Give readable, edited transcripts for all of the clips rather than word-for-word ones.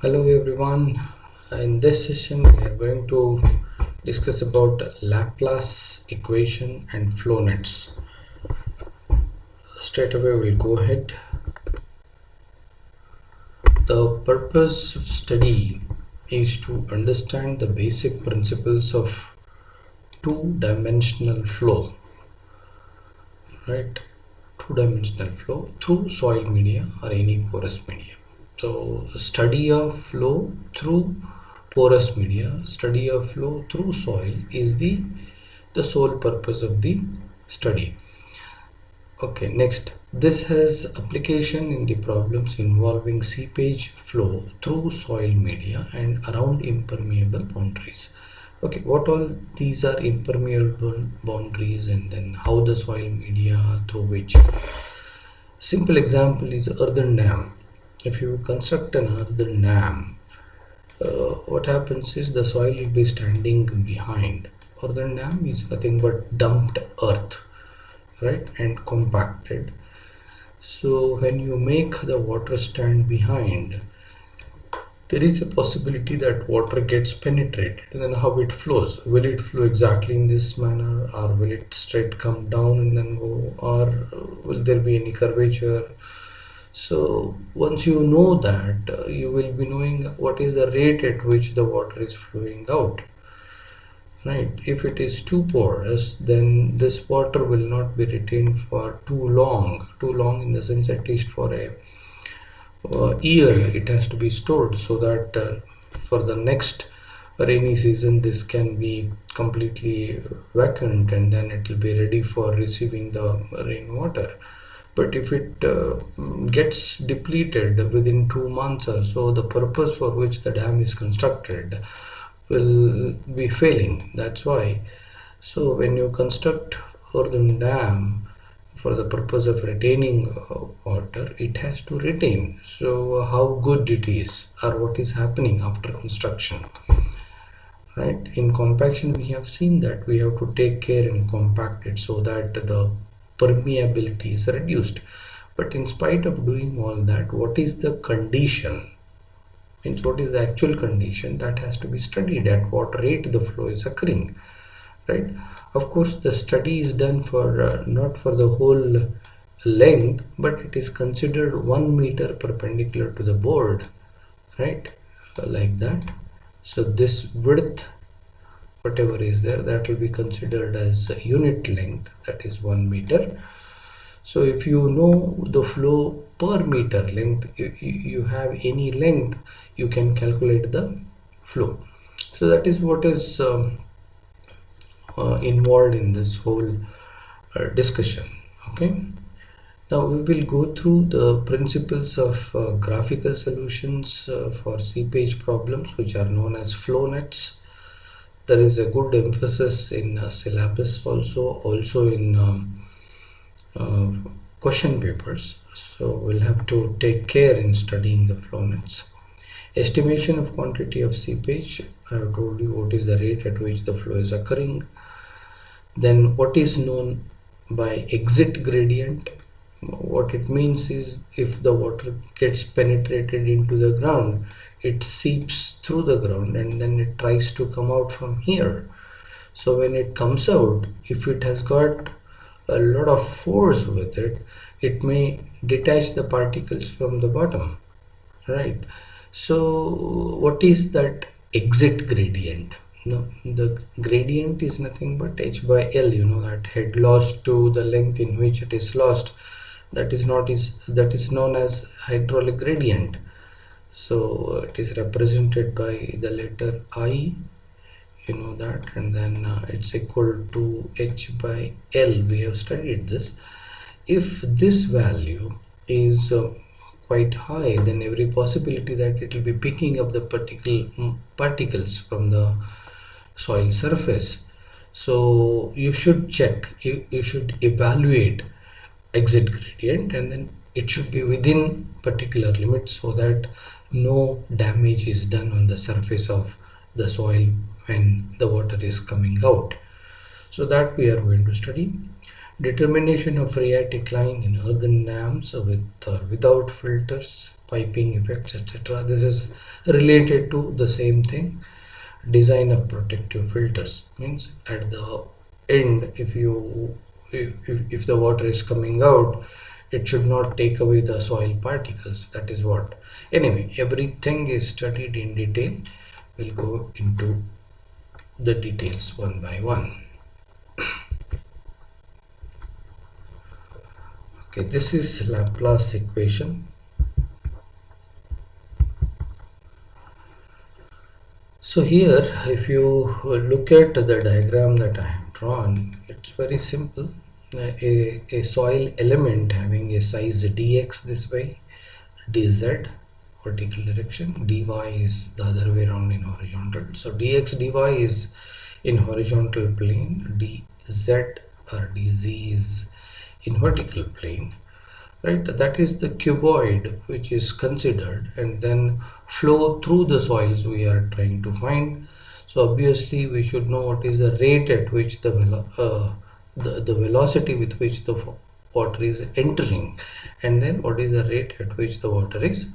Hello everyone. In this session we are going to discuss about Laplace equation and Flownets. Straight away we'll go ahead. The purpose of study is to understand the basic principles of two-dimensional flow, right? Two-dimensional flow through soil media or any porous media. So the study of flow through porous media, study of flow through soil is the sole purpose of the study. Okay, next, this has application in the problems involving seepage flow through soil media and around impermeable boundaries. Okay, what all these are impermeable boundaries, and then how the soil media through which. Simple example is earthen dam. If you construct an earthen dam, what happens is the soil will be standing behind. Earthen dam is nothing but dumped earth, right, and compacted. So when you make the water stand behind, there is a possibility that water gets penetrated. And then how it flows? Will it flow exactly in this manner, or will it straight come down and then go, or will there be any curvature? So once you know that, you will be knowing what is the rate at which the water is flowing out. Right, if it is too porous, then this water will not be retained for too long in the sense at least for a year it has to be stored, so that for the next rainy season this can be completely vacant and then it will be ready for receiving the rainwater. But if it gets depleted within 2 months or so, the purpose for which the dam is constructed will be failing. That's why. So when you construct earthen dam for the purpose of retaining water, it has to retain. So how good it is, or what is happening after construction, right? In compaction we have seen that we have to take care and compact it so that the permeability is reduced. But in spite of doing all that, what is the condition? Means what is the actual condition that has to be studied, at what rate the flow is occurring, right? Of course the study is done for not for the whole length, but it is considered 1 meter perpendicular to the board, right? Like that. So this width, whatever is there, that will be considered as a unit length, that is 1 meter. So if you know the flow per meter length, you have any length, you can calculate the flow. So that is what is involved in this whole discussion. Okay, now we will go through the principles of graphical solutions for seepage problems, which are known as flow nets. There is a good emphasis in syllabus, also in question papers, so we'll have to take care in studying the flow nets. Estimation of quantity of seepage, I have told you what is the rate at which the flow is occurring. Then what is known by exit gradient. What it means is if the water gets penetrated into the ground, it seeps through the ground and then it tries to come out from here. So when it comes out, if it has got a lot of force with it, it may detach the particles from the bottom, right? So what is that exit gradient? No, the gradient is nothing but h by L. You know that head loss to the length in which it is lost, that is known as hydraulic gradient. So it is represented by the letter I, you know that, and then it's equal to h by L. We have studied this. If this value is quite high, then every possibility that it will be picking up the particles from the soil surface. So you should check, you should evaluate exit gradient, and then it should be within particular limits so that no damage is done on the surface of the soil when the water is coming out. So that we are going to study. Determination of phreatic line in earthen dams with or without filters, piping effects, etc. This is related to the same thing. Design of protective filters means at the end, if the water is coming out, it should not take away the soil particles. That is what. Anyway, everything is studied in detail. We'll go into the details one by one. Okay, this is Laplace equation. So here, if you look at the diagram that I have drawn, it's very simple. A soil element having a size dx this way, dz vertical direction, dy is the other way around in horizontal. So dx dy is in horizontal plane, dz or dz is in vertical plane, right? That is the cuboid which is considered, and then flow through the soils we are trying to find. So obviously we should know what is the rate at which the velocity with which the water is entering, and then what is the rate at which the water is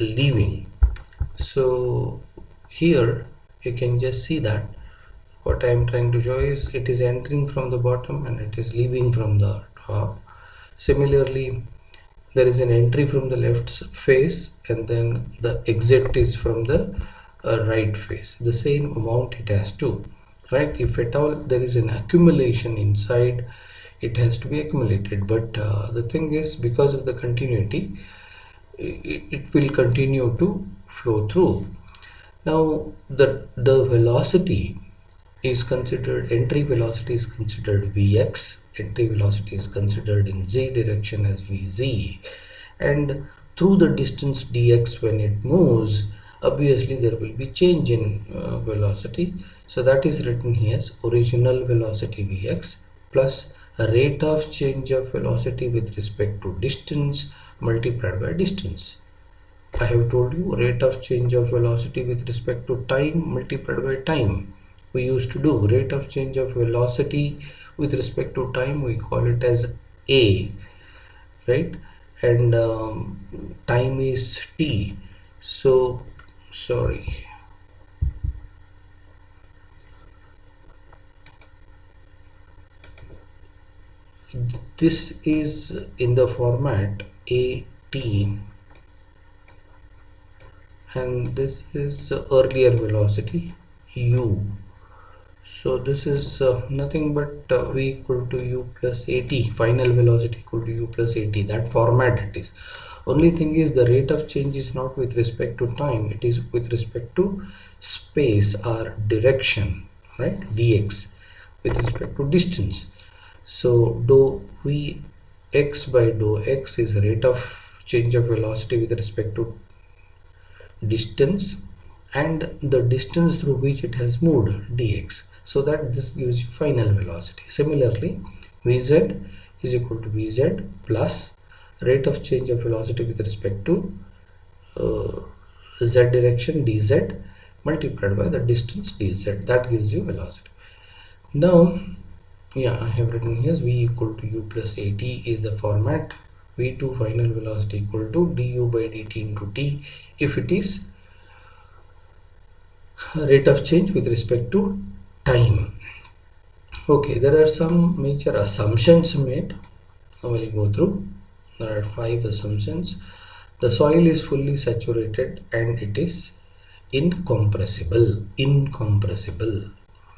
leaving. So here you can just see that what I am trying to show is it is entering from the bottom and it is leaving from the top. Similarly, there is an entry from the left face and then the exit is from the right face. The same amount it has to, right? If at all there is an accumulation inside, it has to be accumulated. But the thing is, because of the continuity, it will continue to flow through. Now the velocity is considered, entry velocity is considered Vx, entry velocity is considered in z direction as Vz, and through the distance dx when it moves, obviously there will be change in velocity. So that is written here as original velocity Vx plus a rate of change of velocity with respect to distance multiplied by distance. I have told you rate of change of velocity with respect to time multiplied by time. We used to do rate of change of velocity with respect to time, we call it as a, right? And time is t. So sorry, this is in the format at, and this is earlier velocity u. So this is nothing but v equal to u plus at, final velocity equal to u plus at. That format it is. Only thing is the rate of change is not with respect to time, it is with respect to space or direction, right? Dx with respect to distance. So dou v x by dou x is rate of change of velocity with respect to distance and the distance through which it has moved dx, so that this gives you final velocity. Similarly, vz is equal to vz plus rate of change of velocity with respect to z direction dz multiplied by the distance dz, that gives you velocity. Now yeah, I have written here v equal to u plus at is the format. V2 final velocity equal to du by dt into t if it is rate of change with respect to time. Okay, there are some major assumptions made. I will go through. There are 5 assumptions. The soil is fully saturated and it is incompressible. Incompressible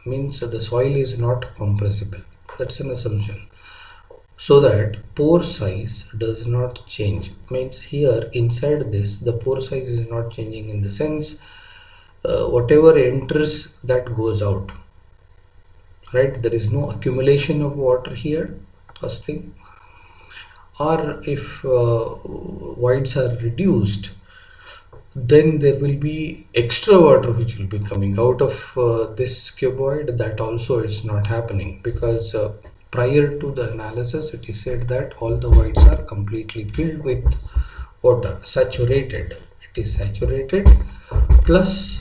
means the soil is not compressible. That's an assumption. So that pore size does not change, means here inside this the pore size is not changing in the sense whatever enters that goes out, right? There is no accumulation of water here, first thing. Or if voids are reduced, then there will be extra water which will be coming out of this cuboid. That also is not happening because prior to the analysis it is said that all the voids are completely filled with water, saturated. It is saturated plus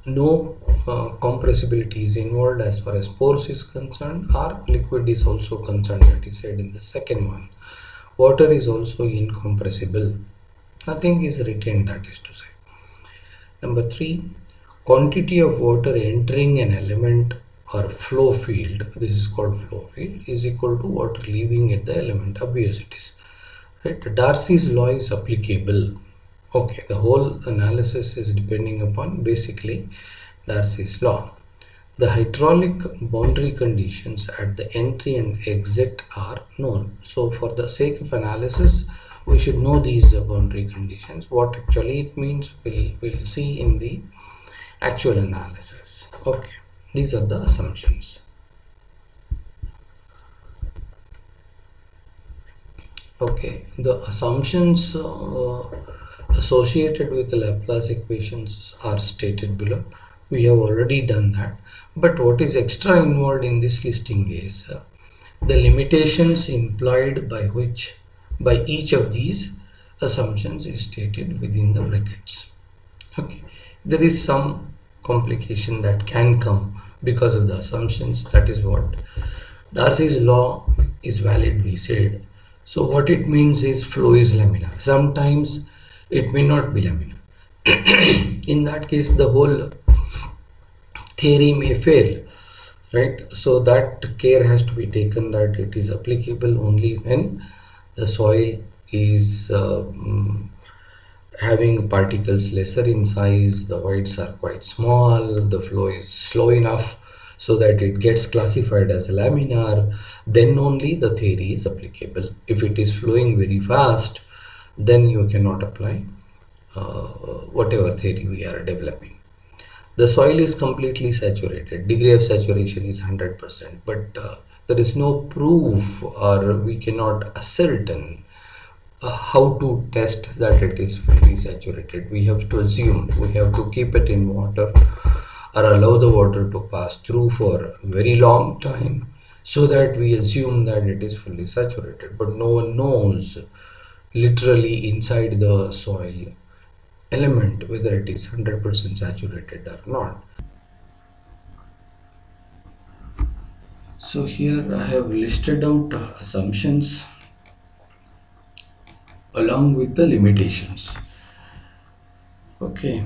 no compressibility is involved as far as pores is concerned, or liquid is also concerned, that is said in the second one. Water is also incompressible. Nothing is retained, that is to say. Number 3, quantity of water entering an element or flow field, this is called flow field, is equal to water leaving at the element. Obvious it is. Right? Darcy's law is applicable. Okay, the whole analysis is depending upon basically Darcy's law. The hydraulic boundary conditions at the entry and exit are known. So for the sake of analysis, we should know these boundary conditions. What actually it means, we'll see in the actual analysis. Okay, these are the assumptions. Okay, the assumptions associated with the Laplace equations are stated below. We have already done that. But what is extra involved in this listing is the limitations implied by each of these assumptions is stated within the brackets. Okay, there is some complication that can come because of the assumptions. That is what Darcy's law is valid, we said. So what it means is flow is laminar. Sometimes it may not be laminar. In that case, the whole theory may fail, right? So that care has to be taken that it is applicable only when the soil is having particles lesser in size, the voids are quite small, the flow is slow enough so that it gets classified as a laminar, then only the theory is applicable. If it is flowing very fast, then you cannot apply whatever theory we are developing. The soil is completely saturated, degree of saturation is 100%, but there is no proof, or we cannot ascertain how to test that it is fully saturated. We have to assume, we have to keep it in water or allow the water to pass through for a very long time so that we assume that it is fully saturated. But no one knows literally inside the soil element whether it is 100% saturated or not. So here I have listed out assumptions along with the limitations. Okay.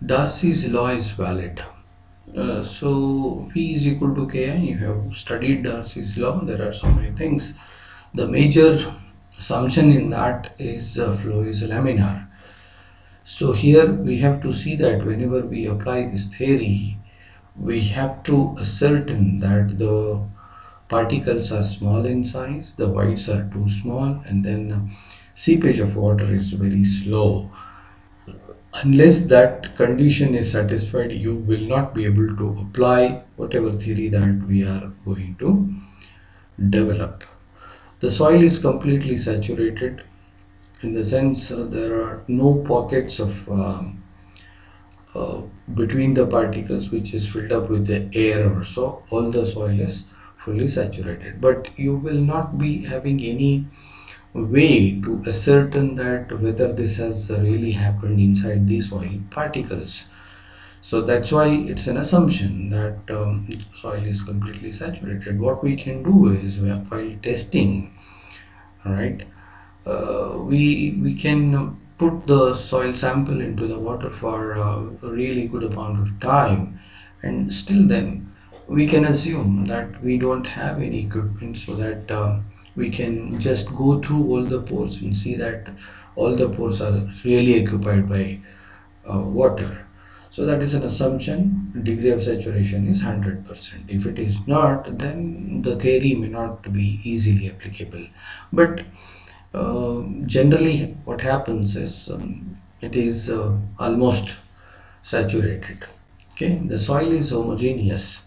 Darcy's law is valid. So V is equal to Ki. You have studied Darcy's law. There are so many things. The major assumption in that is the flow is laminar. So here we have to see that whenever we apply this theory, we have to ascertain that the particles are small in size, the voids are too small, and then seepage of water is very slow. Unless that condition is satisfied, you will not be able to apply whatever theory that we are going to develop. The soil is completely saturated in the sense there are no pockets of between the particles which is filled up with the air or so. All the soil is fully saturated, but you will not be having any way to ascertain that whether this has really happened inside the soil particles. So that's why it's an assumption that soil is completely saturated. What we can do is while testing, all right, we can put the soil sample into the water for a really good amount of time, and still then we can assume that we don't have any equipment, so that we can just go through all the pores and see that all the pores are really occupied by water. So that is an assumption. Degree of saturation is 100%. If it is not, then the theory may not be easily applicable. But generally what happens is it is almost saturated. Okay, the soil is homogeneous.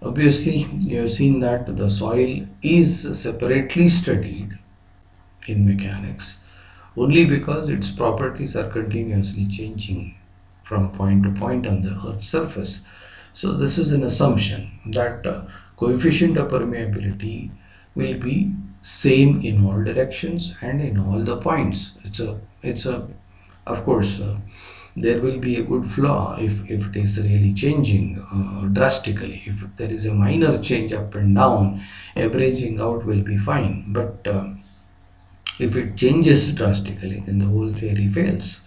Obviously you have seen that the soil is separately studied in mechanics only because its properties are continuously changing from point to point on the earth's surface. So this is an assumption that coefficient of permeability will be same in all directions and in all the points. It's a of course there will be a good flaw if it is really changing drastically. If there is a minor change up and down, averaging out will be fine, but if it changes drastically, then the whole theory fails.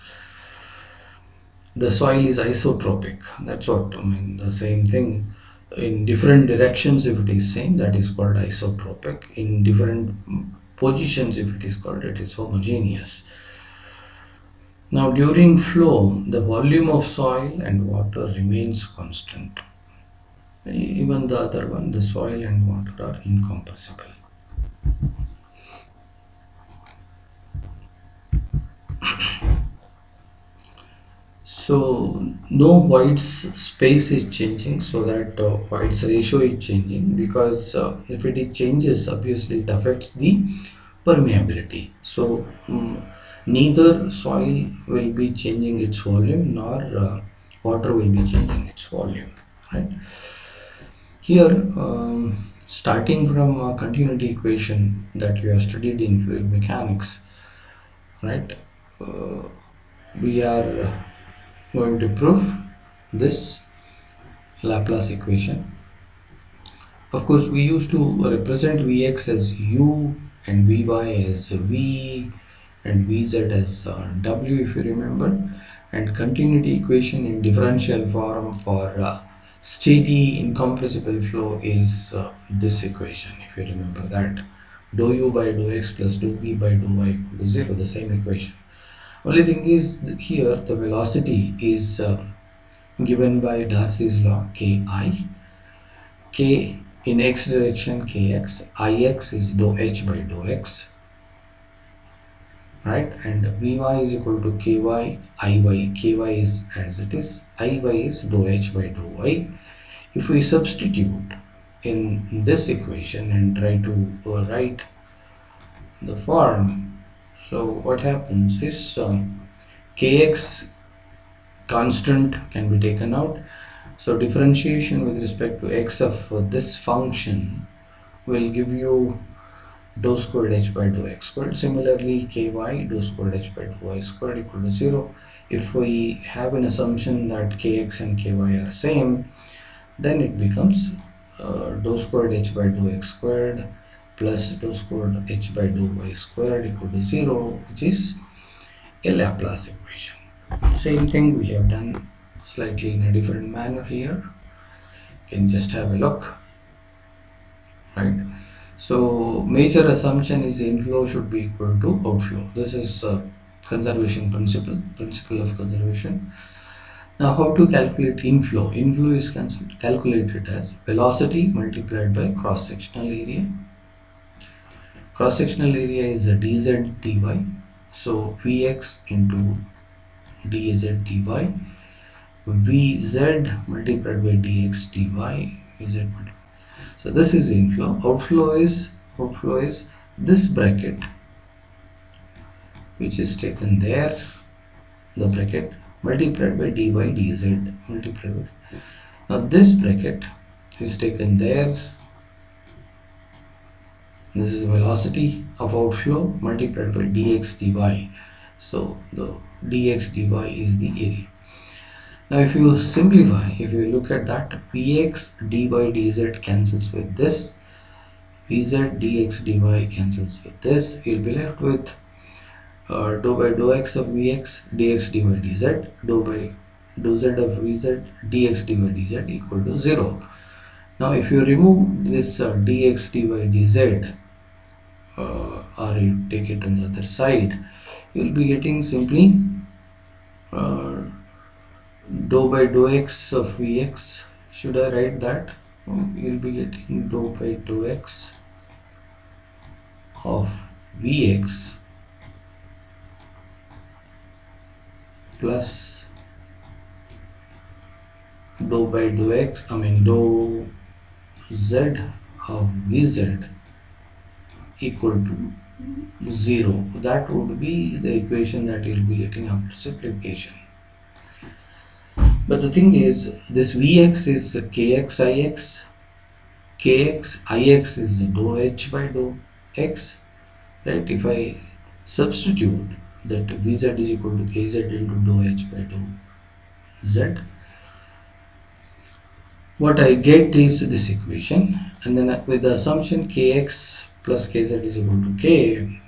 The soil is isotropic. That's what I mean. The same thing in different directions, if it is same, that is called isotropic. In different positions, if it is called, it is homogeneous. Now during flow, the volume of soil and water remains constant. Even the other one, the soil and water are incompressible. So no void space is changing, so that void's ratio is changing, because if it changes, obviously it affects the permeability. So neither soil will be changing its volume, nor water will be changing its volume, right? Here, starting from a continuity equation that you have studied in fluid mechanics, right? We are going to prove this Laplace equation. Of course, we used to represent Vx as U and Vy as V and Vz as W, if you remember, and continuity equation in differential form for steady incompressible flow is this equation, if you remember that. Dou u by dou x plus dou v by dou y equal to 0, the same equation. Only thing is here the velocity is given by Darcy's law ki. K in x direction kx, ix is dou h by dou x, right? And Vy is equal to ky, Iy, ky is as it is, Iy is dou h by dou y. If we substitute in this equation and try to write the form, so what happens is kx constant can be taken out. So differentiation with respect to x of this function will give you dou squared h by dou x squared. Similarly, ky dou squared h by dou y squared equal to 0. If we have an assumption that kx and ky are same, then it becomes dou squared h by dou x squared plus dou squared h by dou y squared equal to 0, which is a Laplace equation. Same thing we have done slightly in a different manner here. You can just have a look, right? So major assumption is inflow should be equal to outflow. This is conservation principle of conservation. Now how to calculate inflow? Inflow is calculated as velocity multiplied by cross-sectional area. Cross-sectional area is a dz dy. So Vx into dz dy, Vz multiplied by dx dy, Vz multiplied. So this is inflow. Outflow is this bracket, which is taken there, the bracket multiplied by dy dz multiplied by. Now this bracket is taken there. This is the velocity of outflow multiplied by dx dy. So the dx dy is the area. Now if you simplify, if you look at that, Vx dy dz cancels with this, Vz dx dy cancels with this, you'll be left with dou by dou x of Vx dx dy dz, dou by dou z of Vz dx dy dz equal to 0. Now if you remove this dx dy dz, or you take it on the other side, you'll be getting simply dou by dou x of Vx. Should I write that? You'll be getting dou by dou x of Vx plus dou by dou x, dou z of Vz equal to 0. That would be the equation that you'll be getting after simplification. But the thing is, this Vx is kx ix, kx ix is dou h by dou x, right? If I substitute that Vz is equal to Kz into dou h by dou z, what I get is this equation, and then with the assumption kx plus kz is equal to k,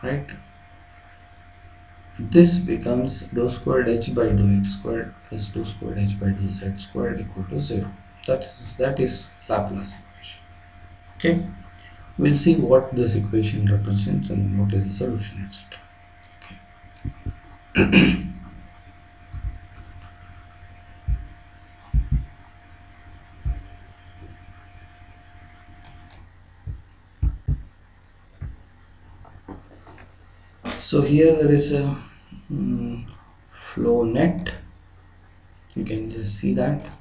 right? This becomes dou squared h by dou x squared plus dou squared h by dou z squared equal to 0. That is Laplace equation. Okay, we'll see what this equation represents and then what is the solution, etc. So here there is a flow net. You can just see that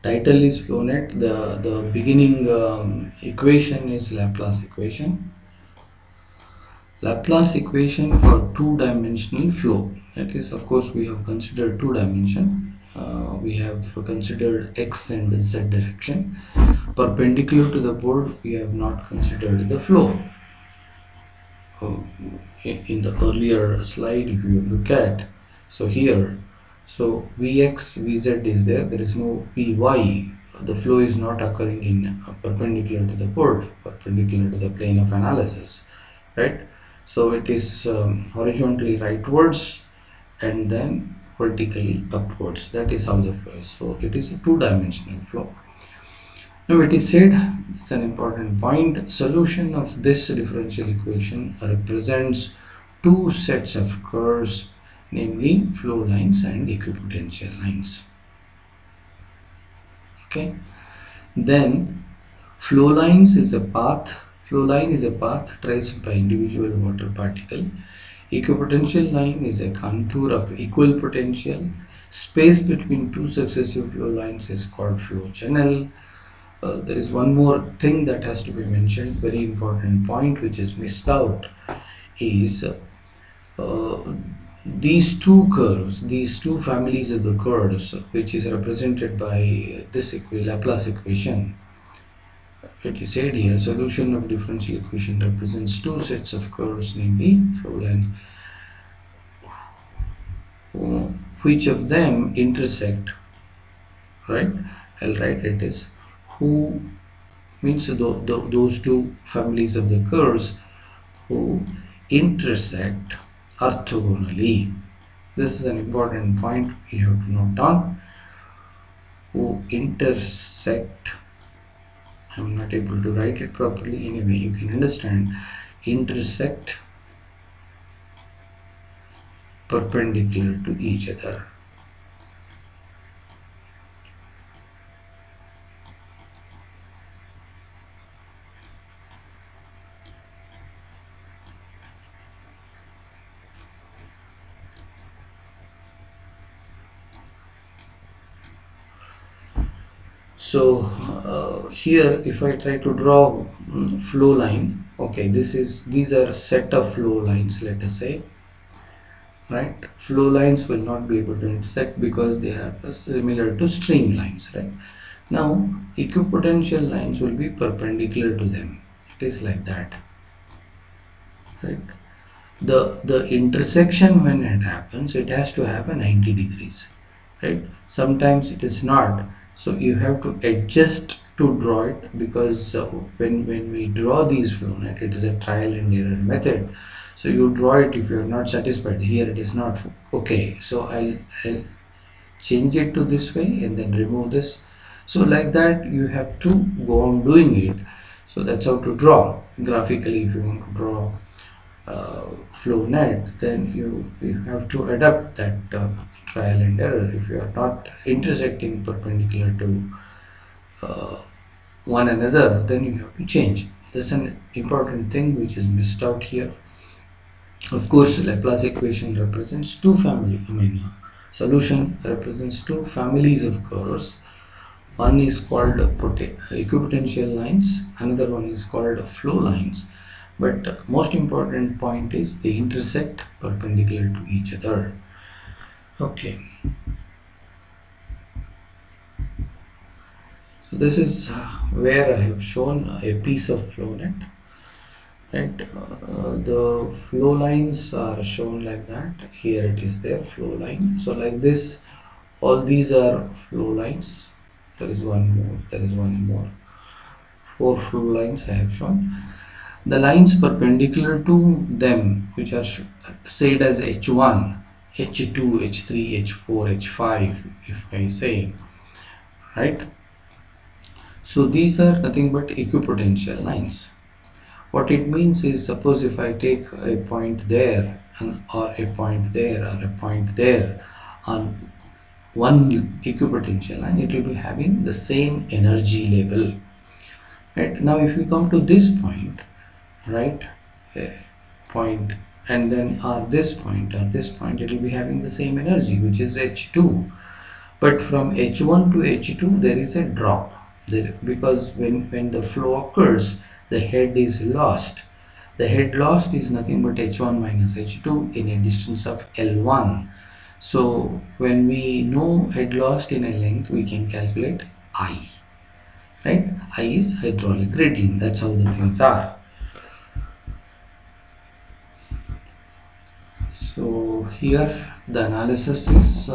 title is Flownet. The beginning equation is Laplace equation. Laplace equation for two-dimensional flow. That is, of course, we have considered two dimension. We have considered x and z direction. Perpendicular to the board, we have not considered the flow. In the earlier slide, if you look at, so here, so Vx, Vz is there is no Vy. The flow is not occurring in perpendicular to the board, perpendicular to the plane of analysis, right? So it is horizontally rightwards and then vertically upwards. That is how the flow is. So it is a two-dimensional flow. Now it is said, it's an important point, solution of this differential equation represents two sets of curves, namely flow lines and equipotential lines. Okay, then flow line is a path traced by individual water particle. Equipotential line is a contour of equal potential. Space between two successive flow lines is called flow channel. There is one more thing that has to be mentioned, very important point which is missed out, is these two curves, these two families of the curves, which is represented by this Laplace equation. It is said here, solution of differential equation represents two sets of curves, namely flow line, which of them intersect, right? I'll write it as who means those two families of the curves who intersect orthogonally. This is an important point you have to note down. Who intersect, I'm not able to write it properly, anyway you can understand, intersect perpendicular to each other. So here if I try to draw flow line, okay, these are set of flow lines, let us say, right? Flow lines will not be able to intersect because they are similar to streamlines, right? Now equipotential lines will be perpendicular to them. It is like that, right? The intersection, when it happens, it has to happen 90 degrees, right? Sometimes it is not, so you have to adjust to draw it, because when we draw these flow net, it is a trial and error method. So you draw it, if you are not satisfied, here it is not okay, so I'll change it to this way and then remove this. So like that you have to go on doing it. So that's how to draw graphically. If you want to draw flow net, then you have to adapt that trial and error. If you are not intersecting perpendicular to one another, then you have to change. That's an important thing which is missed out here. Of course, Laplace equation represents two solution represents two families of curves. One is called equipotential lines, another one is called flow lines. But most important point is they intersect perpendicular to each other. Okay. So this is where I have shown a piece of flow net. right? The flow lines are shown like that. Here it is there, flow line. So like this, all these are flow lines. There is one more, there is one more. Four flow lines I have shown. The lines perpendicular to them, which are said as H1, H2, H3, H4, H5, if I say, right? So these are nothing but equipotential lines. What it means is, suppose if I take a point there and or a point there or a point there on one equipotential line, it will be having the same energy level. Right now, if we come to this point, right, point, and then this point or this point, it will be having the same energy, which is H2. But from H1 to H2, there is a drop there, because when the flow occurs, the head is lost. The head lost is nothing but H1 minus H2 in a distance of L1. So when we know head lost in a length, we can calculate I, right? I is hydraulic gradient. That's how the things are. So here the analysis is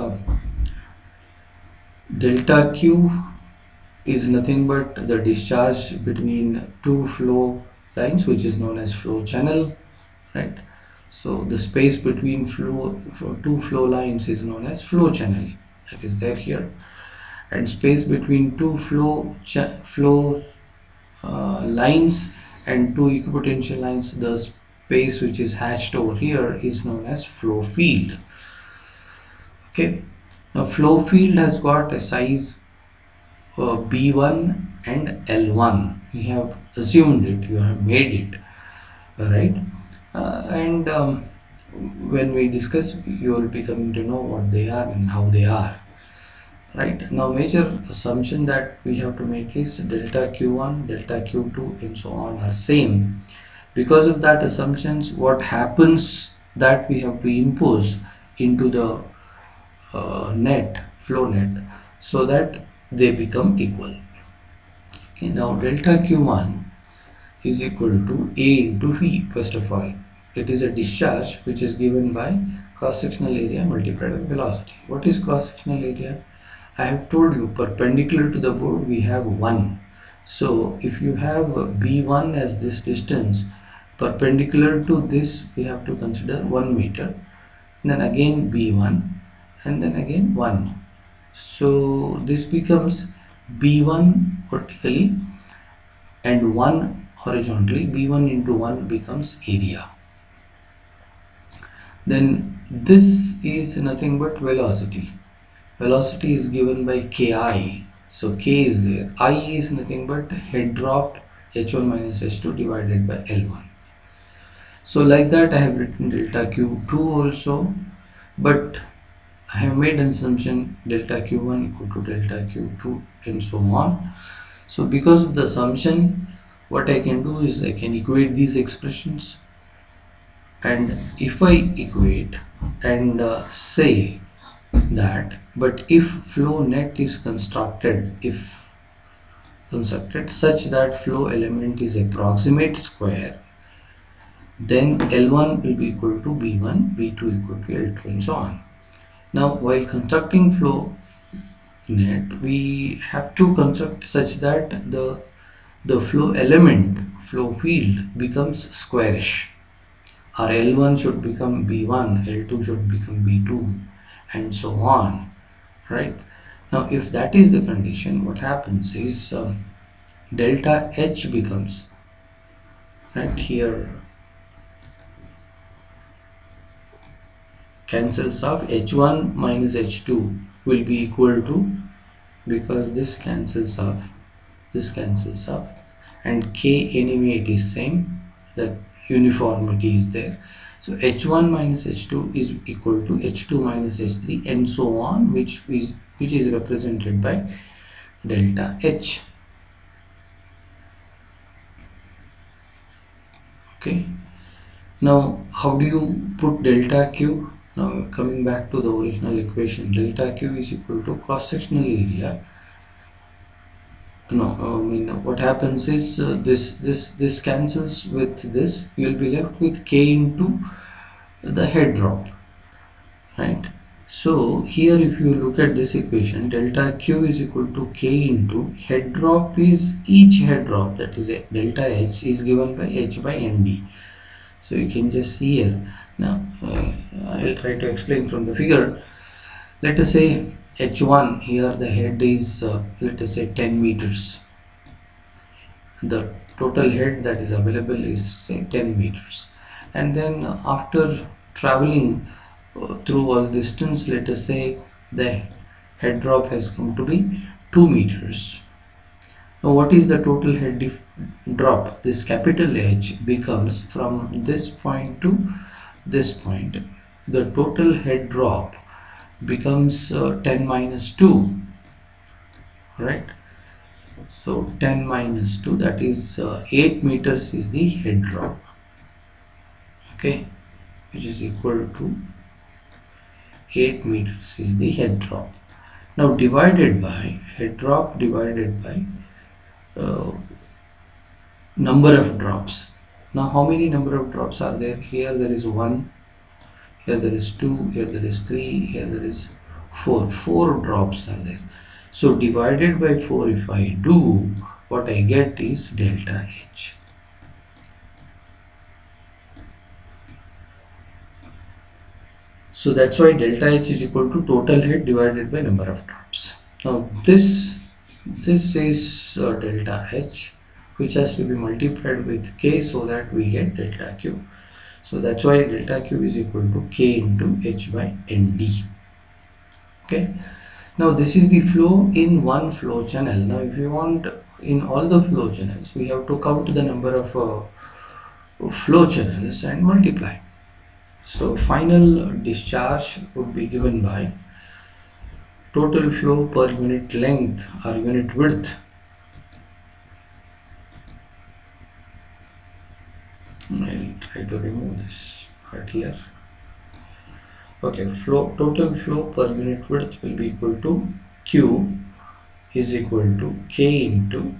delta Q is nothing but the discharge between two flow lines, which is known as flow channel, right? So the space between two flow lines is known as flow channel, that is there here, and space between two flow lines and two equipotential lines, the space which is hatched over here is known as flow field. Okay, now flow field has got a size B1 and L1. You have assumed it, you have made it, right? And when we discuss, you will be coming to know what they are and how they are. Right now, major assumption that we have to make is delta Q1, delta Q2, and so on are same. Because of that assumptions, what happens that we have to impose into the flow net, so that they become equal. Okay, now delta Q1 is equal to A into V. First of all, it is a discharge which is given by cross-sectional area multiplied by velocity. What is cross-sectional area? I have told you, perpendicular to the board we have 1. So if you have B1 as this distance, perpendicular to this we have to consider 1 meter, then again B1, and then again 1. So this becomes B1 vertically and 1 horizontally. B1 into 1 becomes area. Then this is nothing but velocity. Velocity is given by Ki. So K is there. I is nothing but head drop H1 minus H2 divided by L1. So like that I have written delta Q2 also, but I have made an assumption delta Q1 equal to delta Q2 and so on. So because of the assumption, what I can do is I can equate these expressions, and if I equate and say that, but if flow net is constructed such that flow element is approximate square, then L1 will be equal to B1, B2 equal to L2, and so on. Now while constructing flow net, we have to construct such that the flow element, flow field, becomes squarish. Our L1 should become B1, L2 should become B2, and so on, right? Now if that is the condition, what happens is delta H becomes, right here, cancels off, H1 minus H2 will be equal to, because this cancels off, and K anyway it is same, that uniformity is there. So H1 minus H2 is equal to H2 minus H3, and so on, which is represented by delta H. Okay, now how do you put delta Q? Now coming back to the original equation, delta Q is equal to cross-sectional area No, I mean what happens is this cancels with this. You'll be left with k into the head drop, right? So here if you look at this equation, delta q is equal to k into head drop is each head drop, that is a delta h is given by h by nd. So you can just see here. Now I'll try to explain from the figure. Let us say h1, here the head is let us say 10 meters. The total head that is available is say 10 meters, and then after traveling through all distance, let us say the head drop has come to be 2 meters. Now what is the total head drop? This capital H becomes from this point to this point. The total head drop becomes 10 minus 2, right? So 10 minus 2, that is 8 meters is the head drop, okay, which is equal to 8 meters is the head drop. Now divided by head drop divided by uh, number of drops. Now how many number of drops are there? Here there is 1, here there is 2, here there is 3, here there is 4. 4 drops are there. So divided by 4, if I do, what I get is delta H. So that's why delta H is equal to total head divided by number of drops. Now this is delta H, which has to be multiplied with K so that we get delta Q. So that's why delta Q is equal to K into H by ND. Okay. Now this is the flow in one flow channel. Now if you want in all the flow channels, we have to count the number of flow channels and multiply. So final discharge would be given by total flow per unit length or unit width. I'll try to remove this part here. Okay, total flow per unit width will be equal to Q is equal to K into,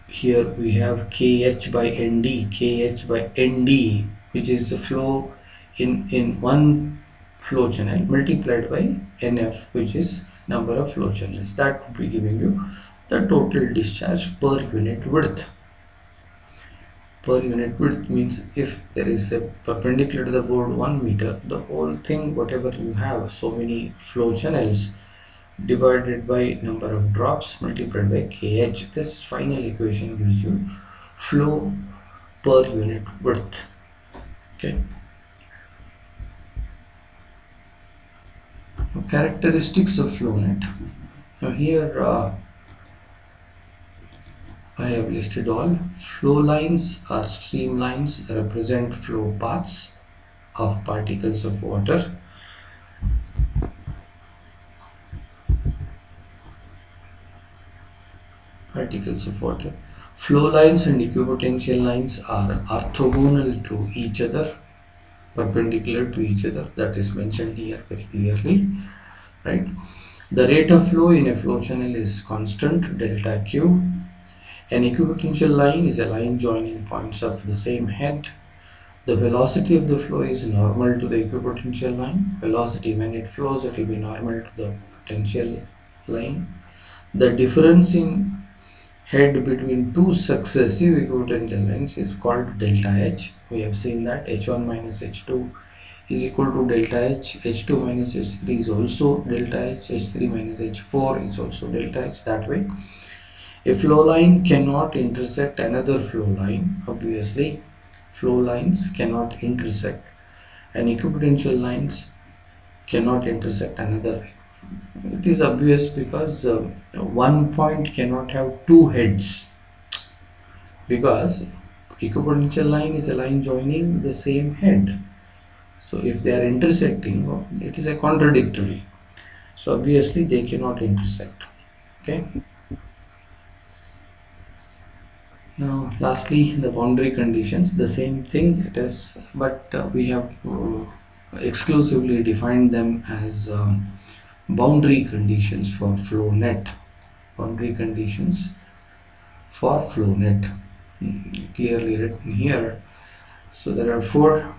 here we have KH by ND, KH by ND, which is the flow in one flow channel, multiplied by NF, which is number of flow channels. That would be giving you the total discharge per unit width. Per unit width means if there is a perpendicular to the board 1 meter, the whole thing, whatever you have, so many flow channels divided by number of drops multiplied by KH. This final equation gives you flow per unit width. Okay. Now, characteristics of Flownet. Now here I have listed all. Flow lines or streamlines represent flow paths of particles of water. Particles of water. Flow lines and equipotential lines are orthogonal to each other, perpendicular to each other. That is mentioned here very clearly, right? The rate of flow in a flow channel is constant, delta Q. An equipotential line is a line joining points of the same head. The velocity of the flow is normal to the equipotential line. Velocity when it flows, it will be normal to the potential line. The difference in head between two successive equipotential lines is called delta H. We have seen that H1 minus H2 is equal to delta H. H2 minus H3 is also delta H. H3 minus H4 is also delta H. That way, a flow line cannot intersect another flow line. Obviously, flow lines cannot intersect, and equipotential lines cannot intersect another. It is obvious because one point cannot have two heads, because equipotential line is a line joining the same head. So if they are intersecting, it is a contradictory. So obviously they cannot intersect. Okay. Now lastly, the boundary conditions, the same thing it is, but we have exclusively defined them as boundary conditions for flow net. Boundary conditions for flow net, clearly written here. So there are four.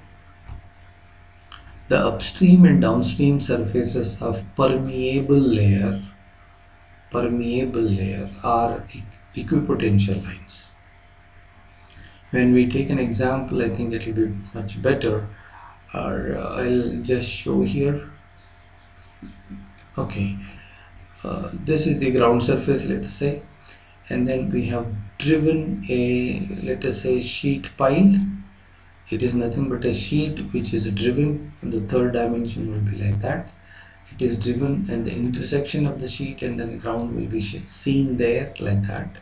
The upstream and downstream surfaces of permeable layer are equipotential lines. When we take an example, I think it will be much better. Or I'll just show here. Okay, this is the ground surface, let us say, and then we have driven a, let us say, sheet pile. It is nothing but a sheet which is driven, and the third dimension will be like that. It is driven, and the intersection of the sheet and then the ground will be seen there like that.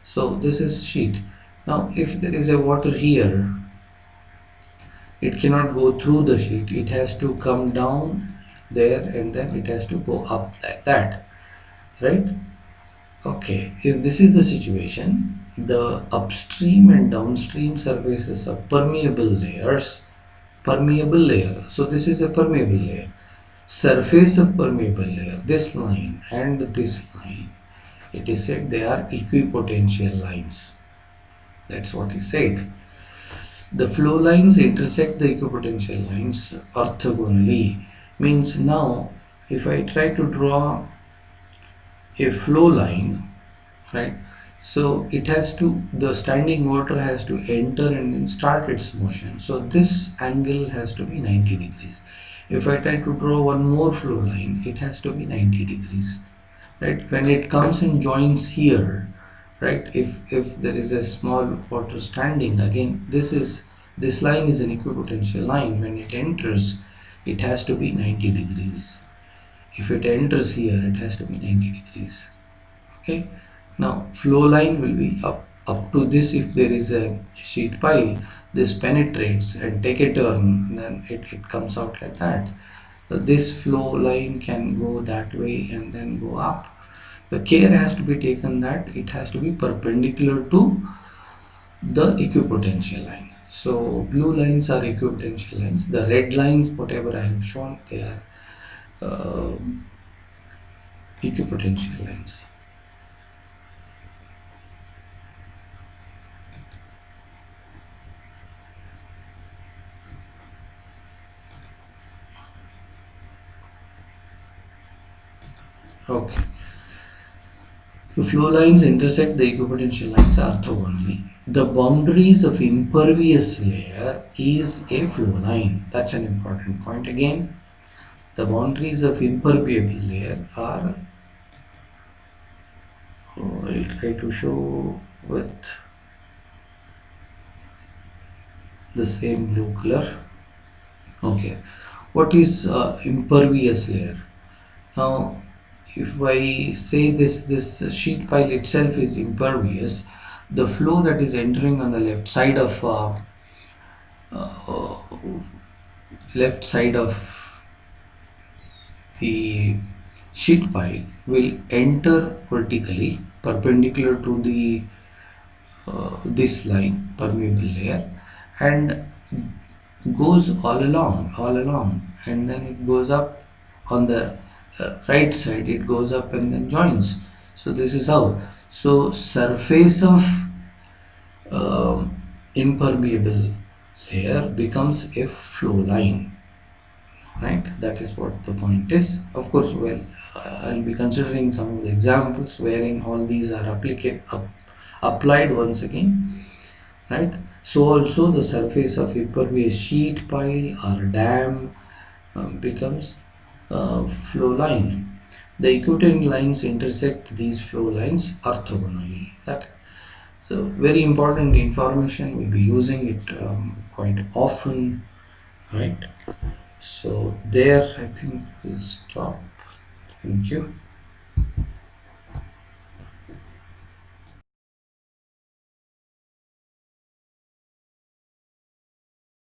So this is sheet. Now if there is a water here, it cannot go through the sheet, it has to come down there and then it has to go up like that, right? Okay, if this is the situation, the upstream and downstream surfaces of permeable layer, so this is a permeable layer, surface of permeable layer, this line and this line, it is said they are equipotential lines. That's what is said. The flow lines intersect the equipotential lines orthogonally. Means now if I try to draw a flow line, right, so it has to, the standing water has to enter and then start its motion, so this angle has to be 90 degrees. If I try to draw one more flow line, it has to be 90 degrees, right? When it comes and joins here, right, if there is a small water standing, again this line is an equipotential line. When it enters, it has to be 90 degrees. If it enters here, it has to be 90 degrees. Okay, now flow line will be up to this. If there is a sheet pile, this penetrates and take a turn, then it comes out like that. This flow line can go that way and then go up. The care has to be taken that it has to be perpendicular to the equipotential line. So blue lines are equipotential lines. The red lines, whatever I have shown, they are uh, equipotential lines. Okay. The flow lines intersect the equipotential lines orthogonally. The boundaries of impervious layer is a flow line. That's an important point again. The boundaries of impermeable layer are, I'll try to show with the same blue color. Okay, what is impervious layer? Now if I say this sheet pile itself is impervious, the flow that is entering on the left side of the sheet pile will enter vertically perpendicular to the this line, permeable layer, and goes all along, and then it goes up on the right side, it goes up and then joins. So this is how. So surface of impermeable layer becomes a flow line, right? That is what the point is. Of course, well, I'll be considering some of the examples wherein all these are applied once again, right? So also the surface of impervious sheet pile or dam becomes a flow line. The equivalent lines intersect these flow lines orthogonally. That, so very important information. We'll be using it quite often, right? So there I think we'll stop. Thank you.